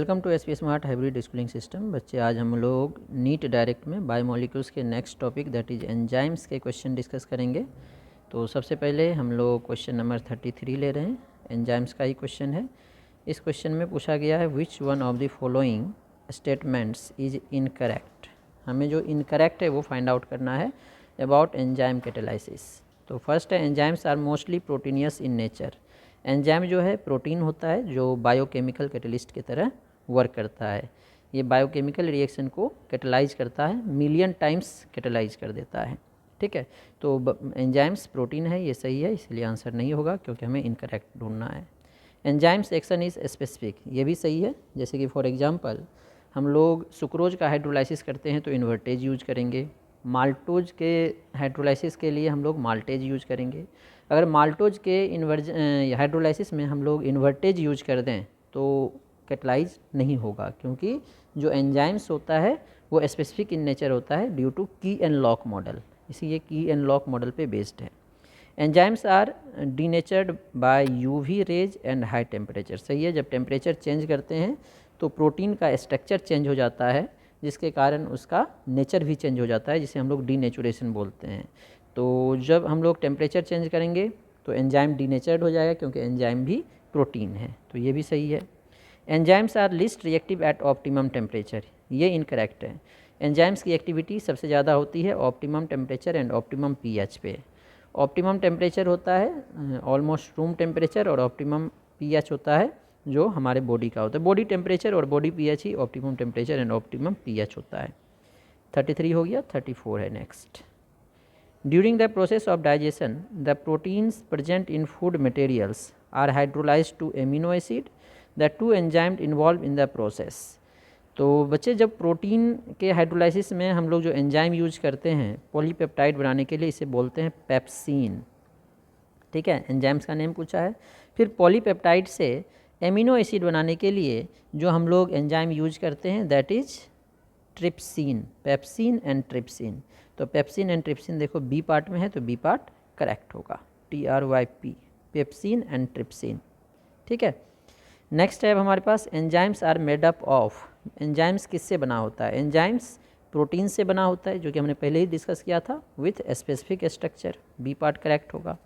Welcome to SP smart hybrid schooling system. बच्चे, आज हम लोग नीट डायरेक्ट में बायोमोलिक्यूल्स के next topic that is enzymes के क्वेश्चन डिस्कस करेंगे। तो सबसे पहले हम लोग क्वेश्चन नंबर 33 ले रहे हैं। एंजाइम्स का ही क्वेश्चन है। इस क्वेश्चन में पूछा गया है which one of the following statements is incorrect. हमें जो इनकरेक्ट है वो फाइंड आउट करना है अबाउट एंजाइम कैटालाइसिस। तो फर्स्ट है, enzymes are mostly proteinous in nature. Enzyme जो है प्रोटीन होता है जो बायोकेमिकल कैटलिस्ट की तरह वर्क करता है। ये बायोकेमिकल रिएक्शन को कैटलाइज करता है, मिलियन टाइम्स कैटलाइज कर देता है। ठीक है, तो एंजाइम्स प्रोटीन है, ये सही है, इसलिए आंसर नहीं होगा क्योंकि हमें इनकरेक्ट ढूंढना है। एंजाइम्स एक्शन इज स्पेसिफिक, ये भी सही है। जैसे कि फॉर एग्जांपल हम लोग सुक्रोज का हाइड्रोलाइसिस करते हैं तो इन्वर्टेज यूज करेंगे। माल्टोज के हाइड्रोलाइसिस के लिए हम लोग माल्टेज यूज करेंगे। अगर माल्टोज के हाइड्रोलाइसिस में हम लोग इन्वर्टेज यूज कर दें तो कैटलाइज नहीं होगा, क्योंकि जो एंजाइम्स होता है वो स्पेसिफिक इन नेचर होता है due to key and lock model, इसीलिए की एंड लॉक मॉडल पे बेस्ड है। Enzymes are denatured by UV rays and high temperature. सही है, जब टेम्परेचर चेंज करते हैं तो प्रोटीन का स्ट्रक्चर चेंज हो जाता है, जिसके कारण उसका नेचर भी चेंज हो जाता है, जिसे हम लोग डीनेचुरेशन बोलते हैं। तो जब हम लोग टेम्परेचर चेंज करेंगे तो एंजाइम डीनेचर्ड हो जाएगा, क्योंकि एंजाइम भी प्रोटीन है, तो ये भी सही है। Enzymes are least reactive at optimum temperature, ये इनकरेक्ट है। एंजाइम्स की एक्टिविटी सबसे ज़्यादा होती है optimum temperature and optimum pH पे। ऑप्टिमम टेम्परेचर होता है ऑलमोस्ट रूम टेम्परेचर, और ऑप्टिमम पीएच होता है जो हमारे बॉडी का होता है। बॉडी टेम्परेचर और बॉडी पीएच ही optimum temperature and optimum pH होता है। 33 हो गया, 34 है next. During the process of digestion the proteins present in food materials are hydrolysed to amino acid, the two enzyme involve in the process. तो बच्चे, जब protein के हाइड्रोलाइसिस में हम लोग जो एंजाइम यूज करते हैं पॉलीपेप्टाइड बनाने के लिए, इसे बोलते हैं पेप्सिन। ठीक है, एंजाइम्स का नेम पूछा है। फिर पॉलीपेप्टाइड से एमिनो एसिड बनाने के लिए जो हम लोग एंजाइम यूज करते हैं that is trypsin, pepsin and trypsin. तो पेप्सिन एंड ट्रिप्सिन देखो बी पार्ट में है, तो बी पार्ट करेक्ट होगा, TRYP, पेप्सिन एंड ट्रिप्सिन। ठीक है, नेक्स्ट है हमारे पास enzymes are made up of. Enzymes किससे बना होता है? एंजाइम्स प्रोटीन से बना होता है, जो कि हमने पहले ही डिस्कस किया था, with specific structure, B part correct होगा।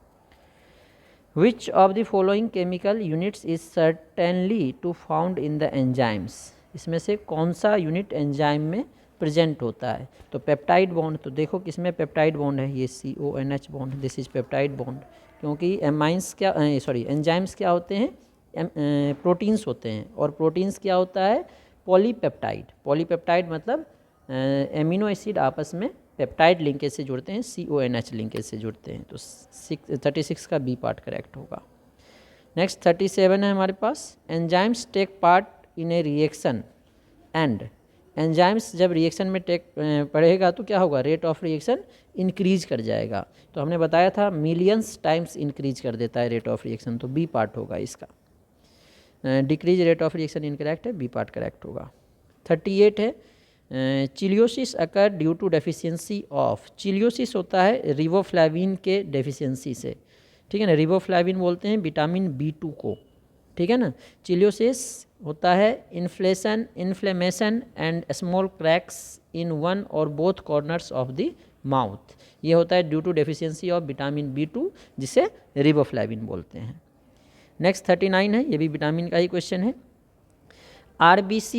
Which of the following chemical units is certainly to found in the enzymes. इसमें से कौन सा यूनिट एंजाइम में प्रेजेंट होता है? तो पेप्टाइड बॉन्ड। तो देखो किसमें पेप्टाइड बॉन्ड है, ये CONH bond, this is peptide bond. क्योंकि एंजाइम्स क्या होते हैं? प्रोटीन्स होते हैं, और प्रोटीन्स क्या होता है? पॉलीपेप्टाइड। पॉलीपेप्टाइड मतलब एमिनो एसिड आपस में पेप्टाइड लिंकेज से जुड़ते हैं, CONH लिंकेज से जुड़ते हैं। तो 36 का बी पार्ट करेक्ट होगा। नेक्स्ट 37 है हमारे पास, enzymes take part in a reaction and. Enzymes जब रिएक्शन में पढ़ेगा तो क्या होगा? रेट ऑफ रिएक्शन इंक्रीज कर जाएगा। तो हमने बताया था मिलियंस टाइम्स इंक्रीज कर देता है रेट ऑफ रिएक्शन, तो बी पार्ट होगा इसका। Decrease rate of reaction incorrect है, बी पार्ट करेक्ट होगा। 38 है, cheilosis occur due to deficiency of. Cheilosis होता है रिबोफ्लाविन के डेफिशिएंसी से। ठीक है ना, रिबोफ्लाविन बोलते हैं विटामिन B2 को। ठीक है ना, चिलियोसिस होता है inflammation and small cracks in one और both corners of the mouth. ये होता है due to deficiency of vitamin B2, जिसे रिबोफ्लाविन बोलते हैं। नेक्स्ट 39 है, ये भी विटामिन का ही क्वेश्चन है। RBC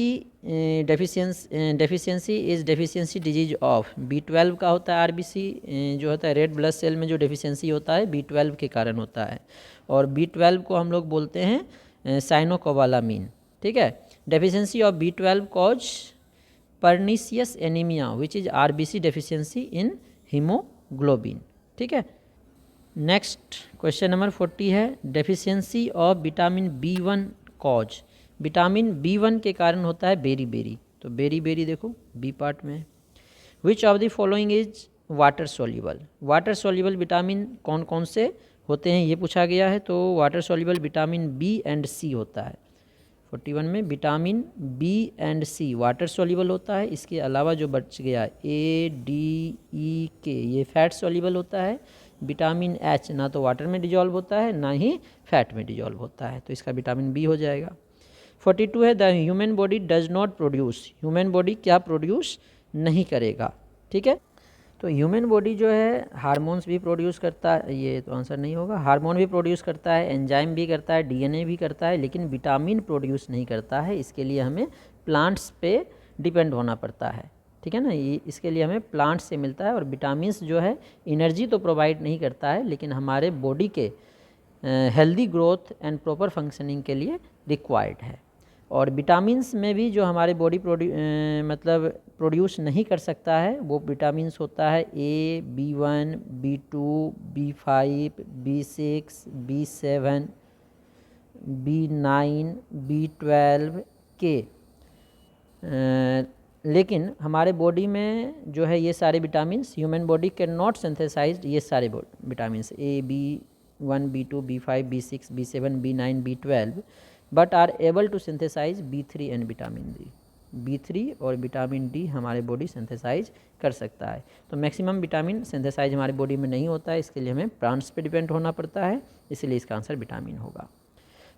deficiency is deficiency disease of. B12 का होता है RBC, जो होता है रेड ब्लड सेल में जो डेफिशिएंसी होता है B12 के कारण होता है, और B12 को हम लोग बोलते हैं साइनोकोबालामीन। ठीक है, deficiency of B12 cause pernicious anaemia which is RBC deficiency in haemoglobin. ठीक है, नेक्स्ट क्वेश्चन नंबर 40 है, deficiency of vitamin B1 cause. Vitamin B1 के कारण होता है बेरी बेरी। तो बेरी बेरी देखो बी पार्ट में है। Which of the following is water soluble. Water soluble vitamin कौन कौन से होते हैं ये पूछा गया है। तो water soluble vitamin B and C होता है। 41 में vitamin B and C water soluble होता है। इसके अलावा जो बच गया A, D, E, K, ये फैट सोल्यूबल होता है। विटामिन H ना तो वाटर में डिजॉल्व होता है, ना ही फैट में डिजॉल्व होता है, तो इसका विटामिन B हो जाएगा। 42 है the human body does not produce, human body क्या प्रोड्यूस नहीं करेगा, ठीक है। तो ह्यूमन बॉडी जो है हार्मोन्स भी प्रोड्यूस करता है, ये तो आंसर नहीं होगा, हार्मोन भी प्रोड्यूस करता है, एंजाइम भी करता है, डीएनए भी करता है, लेकिन विटामिन प्रोड्यूस नहीं करता है। इसके लिए हमें प्लांट्स पे डिपेंड होना पड़ता है, ठीक है ना। ये इसके लिए हमें प्लांट्स से मिलता है। और विटामिन्स जो है एनर्जी तो प्रोवाइड नहीं करता है, लेकिन हमारे बॉडी के healthy growth and proper functioning के लिए रिक्वायर्ड है। और विटामिन्स में भी जो हमारे बॉडी मतलब प्रोड्यूस नहीं कर सकता है वो विटामिन्स होता है A, B1, B2, B5, B6, B7, B9, B12 के। लेकिन हमारे बॉडी में जो है ये सारे vitamins human body can not synthesise ये सारे vitamins A, B1, B2, B5, B6, B7, B9, B12 but are able to synthesise B3 and vitamin D। B3 और विटामिन D हमारे बॉडी सिंथेसाइज कर सकता है। तो मैक्सिमम विटामिन सिंथेसाइज हमारे body में नहीं होता है, इसके लिए हमें प्लांट्स पे डिपेंड होना पड़ता है, इसलिए इसका आंसर विटामिन होगा।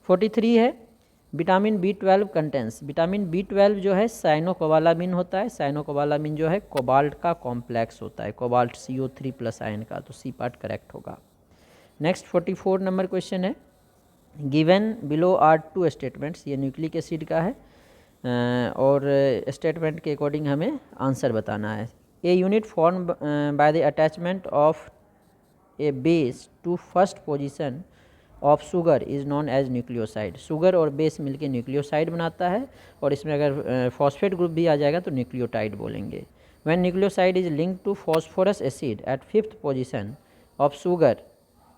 43 है vitamin B12 contains. Vitamin B12 जो है साइनोकोबालामिन होता है। साइनोकोबालामिन जो है कोबाल्ट का कॉम्प्लेक्स होता है, कोबाल्ट CO3+ आयन का, तो सी पार्ट करेक्ट होगा। नेक्स्ट 44 नंबर क्वेश्चन है गिवन बिलो आर 2 स्टेटमेंट्स। ये न्यूक्लिक एसिड का है और स्टेटमेंट के अकॉर्डिंग हमें आंसर बताना है। A unit form by the attachment of a base to first position of sugar is known as nucleoside. Sugar और बेस मिलके न्यूक्लियोसाइड बनाता है, और इसमें अगर फॉस्फेट ग्रुप भी आ जाएगा तो न्यूक्लियोटाइड बोलेंगे। When nucleoside is linked to phosphorous acid at 5th position of sugar,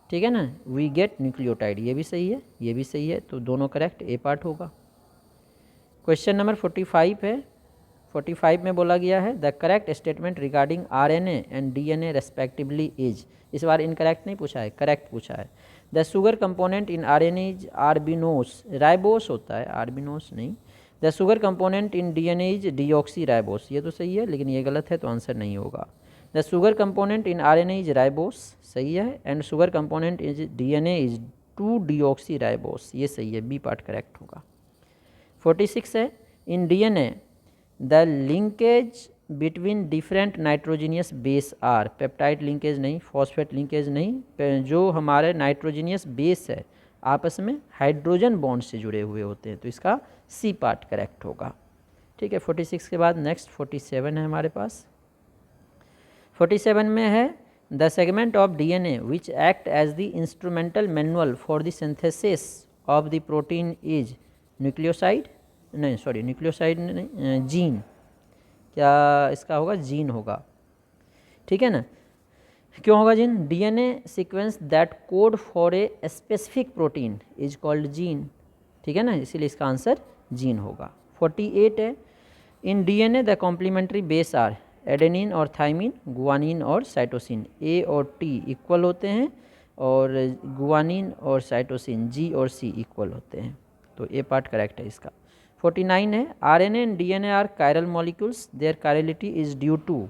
ठीक है ना, वी गेट न्यूक्लियोटाइड। ये भी सही है, ये भी सही है, तो दोनों करेक्ट, ए पार्ट होगा। क्वेश्चन नंबर 45 है। 45 में बोला गया है the correct statement regarding RNA and DNA respectively is. इस बार इनकरेक्ट नहीं पूछा है, करेक्ट पूछा है। The sugar component in RNA is arabinose, ribose होता है, आर्बिनोस नहीं। The sugar component in DNA is deoxyribose, ये तो सही है, लेकिन ये गलत है तो आंसर नहीं होगा। The sugar component in RNA is ribose, सही है, and sugar component is DNA is 2-डीऑक्सी राइबोस, ये सही है, बी पार्ट करेक्ट होगा। 46 है इन DNA the linkage between different nitrogenous base are. Peptide linkage नहीं, फॉस्फेट लिंकेज नहीं, जो हमारे नाइट्रोजीनियस बेस है आपस में हाइड्रोजन बॉन्ड से जुड़े हुए होते हैं, तो इसका सी पार्ट करेक्ट होगा, ठीक है। 46 के बाद नेक्स्ट 47 है हमारे पास। 47 में है the segment of DNA which act as the instrumental manual for the synthesis of the protein is nucleoside, नहीं सॉरी न्यूक्लियोसाइड नहीं, जीन। क्या इसका होगा? जीन होगा, ठीक है ना। क्यों होगा gene? DNA sequence that code for a specific protein is called gene, ठीक है ना, इसीलिए इसका आंसर जीन होगा। 48 है इन DNA the complementary base are adenine और थाइमिन, गुआनिन और साइटोसिन। A और T इक्वल होते हैं और गुआनिन और साइटोसिन G और C इक्वल होते हैं, तो ए पार्ट करेक्ट है इसका। 49 है RNA and DNA are chiral molecules, their chirality is due to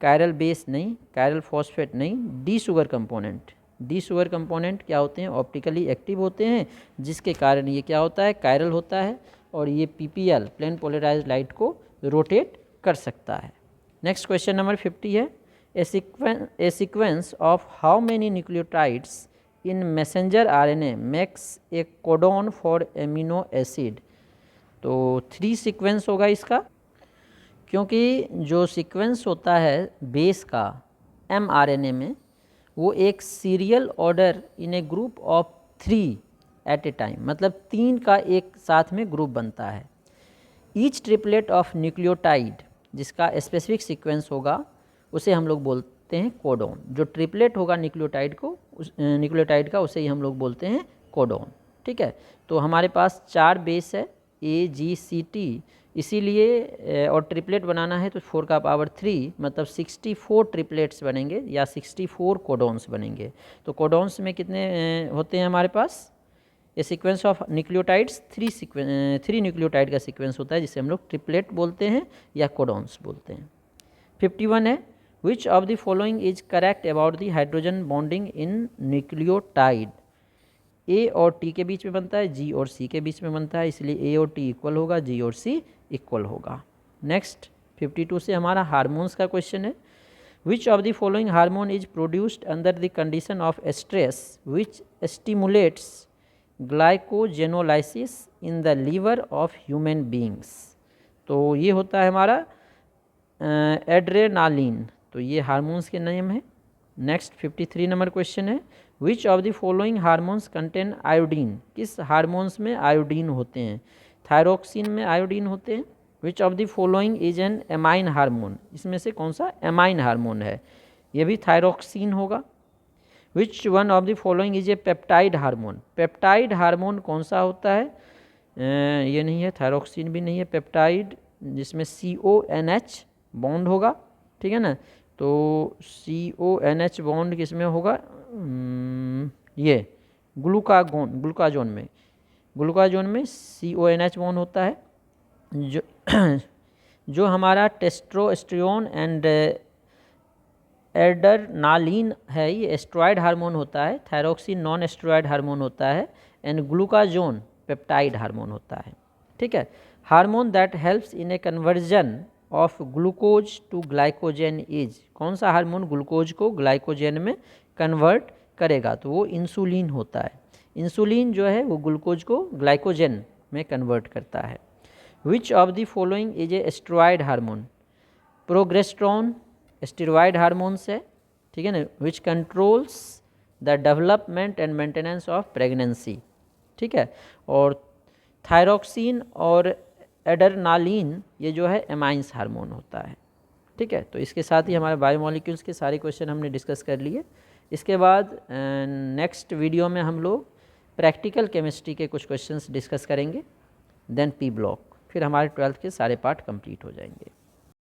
chiral base नहीं, कायरल फॉस्फेट नहीं, D sugar component. D sugar component क्या होते हैं? ऑप्टिकली एक्टिव होते हैं, जिसके कारण ये क्या होता है? कायरल होता है, और ये PPL प्लेन पोलराइज्ड लाइट को रोटेट कर सकता है। नेक्स्ट क्वेश्चन नंबर 50 है a sequence of how many nucleotides in messenger RNA makes a codon for amino acid. तो 3 सीक्वेंस होगा इसका, क्योंकि जो सीक्वेंस होता है बेस का mRNA में, वो एक serial order in a group of 3 at a time, मतलब 3 का एक साथ में ग्रुप बनता है। ईच ट्रिपलेट ऑफ न्यूक्लियोटाइड जिसका स्पेसिफिक सीक्वेंस होगा उसे हम लोग बोलते हैं कोडोन। जो ट्रिपलेट होगा न्यूक्लियोटाइड का उसे ही हम लोग बोलते हैं कोडोन, ठीक है। तो हमारे पास 4 बेस है AGCT, इसीलिए और ट्रिपलेट बनाना है तो 4 का पावर 3 मतलब 64 ट्रिपलेट्स बनेंगे या 64 कोडोन्स बनेंगे। तो कोडोन्स में कितने होते हैं हमारे पास? ये सीक्वेंस ऑफ न्यूक्लियोटाइड्स 3 न्यूक्लियोटाइड का सीक्वेंस होता है, जिसे हम लोग ट्रिपलेट बोलते हैं या कोडोन्स बोलते हैं। 51 है which of the following is correct about the hydrogen bonding in nucleotide. A और टी के बीच में बनता है, जी और सी के बीच में बनता है, इसलिए ए और टी इक्वल होगा, जी और सी इक्वल होगा। नेक्स्ट 52 से हमारा हार्मोन्स का क्वेश्चन है। Which of the following hormone is produced under the condition of stress which stimulates glycogenolysis in the liver of human beings. तो ये होता है हमारा एड्रेनालिन। तो ये हार्मोन्स के नेम है। नेक्स्ट 53 नंबर क्वेश्चन है। Which of the following hormones contain iodine. किस हार्मोन्स में आयोडीन होते हैं? थायरोक्सिन में आयोडीन होते हैं। विच of the following is an amine hormone. इसमें से कौन सा एमाइन हार्मोन है? ये भी थायरोक्सिन होगा। विच one of the following is a peptide hormone. Peptide hormone कौन सा होता है? ये नहीं है, थायरोक्सिन भी नहीं है। पेप्टाइड जिसमें CONH बॉन्ड होगा, ठीक है ना। तो CONH बॉन्ड किस में होगा? ये ग्लूकाजोन में CONH बॉन्ड होता है। जो जो हमारा टेस्टोस्टेरोन एंड एड्रेनालिन है, ये एस्ट्रॉयड हार्मोन होता है। थायरोक्सिन नॉन एस्ट्रॉयड हार्मोन होता है एंड ग्लूकाजोन पेप्टाइड हार्मोन होता है, ठीक है। Hormone that helps in a conversion of glucose to glycogen is. कौन सा हार्मोन ग्लूकोज को ग्लाइकोजन में कन्वर्ट करेगा? तो वो इंसुलिन होता है। इंसुलिन जो है वो ग्लूकोज को ग्लाइकोजन में कन्वर्ट करता है। Which of the following is a steroid hormone. Progesterone steroid hormones है, ठीक है ना, विच controls the development and maintenance of pregnancy, ठीक है। और थायरोक्सिन और एड्रेनालिन ये जो है एमाइंस हार्मोन होता है, ठीक है। तो इसके साथ ही हमारे बायोमोलिक्यूल्स के सारे क्वेश्चन हमने डिस्कस कर लिए। इसके बाद नेक्स्ट वीडियो में हम लोग प्रैक्टिकल केमिस्ट्री के कुछ क्वेश्चंस डिस्कस करेंगे, देन P ब्लॉक, फिर हमारे 12th के सारे पार्ट कंप्लीट हो जाएंगे।